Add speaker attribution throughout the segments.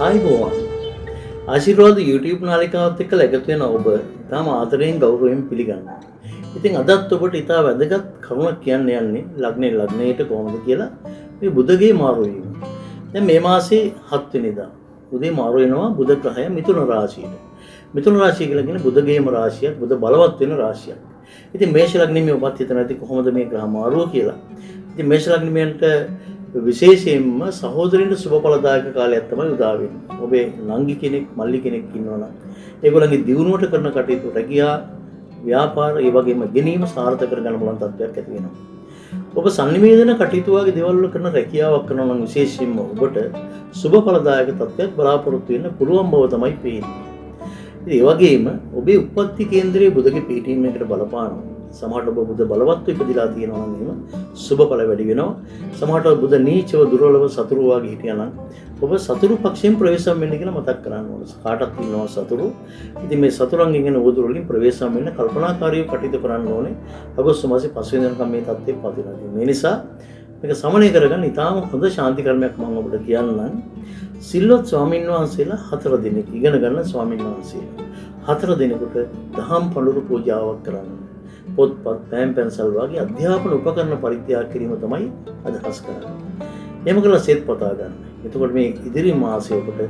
Speaker 1: ආයිබෝවන් ආශිර්වාද YouTube නාලිකාවත් එක්ක එකතු වෙන ඔබ තාම ආදරයෙන් ගෞරවයෙන් පිළිගන්නවා. ඉතින් අදත් ඔබට ඉතා වැදගත් කරුණක් කියන්න යන්නේ ලග්නයට කොහොමද කියලා මේ බුධගේ මාරු වීම. දැන් මේ මාසේ 7 වෙනිදා උදේ මාරු වෙනවා බුධ ග්‍රහය මිථුන රාශියට. මිථුන රාශිය කියලා කියන්නේ බුධගේම රාශියක්, බුධ බලවත් වෙන රාශියක්. ඉතින් මේෂ ලග්නෙමේ ඔබත් හිතන ඇති කොහොමද මේ ග්‍රහ මාරුව කියලා. ඉතින් මේෂ ලග්නෙමෙන්ට විශේෂයෙන්ම සහෝදරින්ට සුබඵලදායක කාලයක් තමයි උදා වෙන්නේ. ඔබේ නංගි කෙනෙක්, මල්ලි කෙනෙක් ඉන්නවනම් ඒගොල්ලන්ගේ දියුණුවට කරන කටයුතු, රැකියා, ව්‍යාපාර, ඒ වගේම ගැනීම සාර්ථක කරගන්න පුළුවන් තත්ත්වයක් ඇති වෙනවා. ඔබ සංනිවේදන කටයුතු වගේ දේවල් වල කරන රැකියාවක් කරනවා නම් විශේෂයෙන්ම ඔබට සුබඵලදායක තත්ත්වයක් බලාපොරොත්තු වෙන්න පුළුවන් බව තමයි පේන්නේ. ඉතින් ඒ වගේම ඔබේ උප්පත්ති කේන්ද්‍රයේ බුධගේ පිහිටීම එකට බලපානවා. සමහරට ඔබ බුධ බලවත්ව ඉපදිලා තියෙනවා නම් එහෙම සුබඵල වැඩි වෙනවා. සමහරට බුධ නීචව දුර්වලව සතුරු වගේ හිටියා නම් ඔබ සතුරු පක්ෂයෙන් ප්‍රවේශම් වෙන්න කියලා මතක් කරන්න ඕනේ. කාටත් ඉන්නවා සතුරු. ඉතින් මේ සතුරන්ගෙන් එන උවදුරු වලින් ප්‍රවේශම් වෙන්න කල්පනාකාරීව කටයුතු කරන්න ඕනේ. අගෝස්තු මාසේ 5 වෙනිදාකම් මේ තත්ත්වය පවතිනවා. මේ නිසා මේක සමනය කරගන්න ඉතාම හොඳ ශාන්ති කර්මයක් මම ඔබට කියන්නම්. සිල්වත් ස්වාමීන් වහන්සේලා 4 දෙනෙක් ඉගෙන ගන්න ස්වාමීන් වහන්සේලා 4 දෙනෙකුට දහම් පඬුරු පූජාවක් කරන්න. පොත්පත්, පෑන් පැන්සල් වගේ අධ්‍යාපන උපකරණ පරිත්‍යාග කිරීම තමයි අදහස් කරන්නේ. එහෙම කරලා සෙත් පතා ගන්න. එතකොට මේ ඉදිරි මාසයේ ඔබට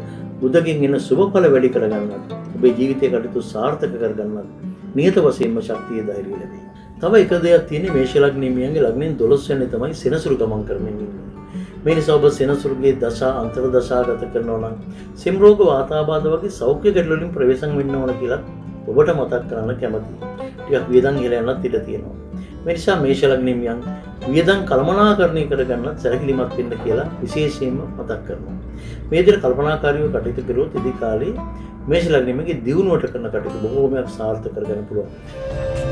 Speaker 1: බුධගෙන් එන සුබඵල වැඩි කරගන්නත්, ඔබේ ජීවිතය කටයුතු සාර්ථක කරගන්නත් නියත වශයෙන්ම ශක්තිය ධෛර්යය ලැබේ. තව එක දෙයක් තියෙන්නේ මේෂ ලග්නෙමියන්ගේ ලග්නෙන් 12 වෙනි තමයි සෙනසුරු ගමන් කරමින් ඉන්නේ. මේ නිසා ඔබ සෙනසුරුගේ දශා අන්තර දශා ගත කරනවා නම් සෙම් රෝග වාතාබාධ වගේ සෞඛ්‍ය ගැටලු වලින් ප්‍රවේශම් වෙන්න ඕන කියලා ඔබට මතක් කරන්න කැමතියි. ටිකක් වියදම් ඉහළ යන්නත් ඉඩ තියෙනවා. මේ නිසා මේෂ ලග්නෙමියන් වියදම් කළමනාකරණය කරගන්නත් සැලකිලිමත් වෙන්න කියලා විශේෂයෙන්ම මතක් කරනවා. මේ විදිහට කල්පනාකාරීව කටයුතු කළොත් ඉදිරි කාලේ මේෂ ලග්නෙමියන්ගේ දියුණුවට කරන කටයුතු බොහෝමයක් සාර්ථක කරගන්න පුළුවන්.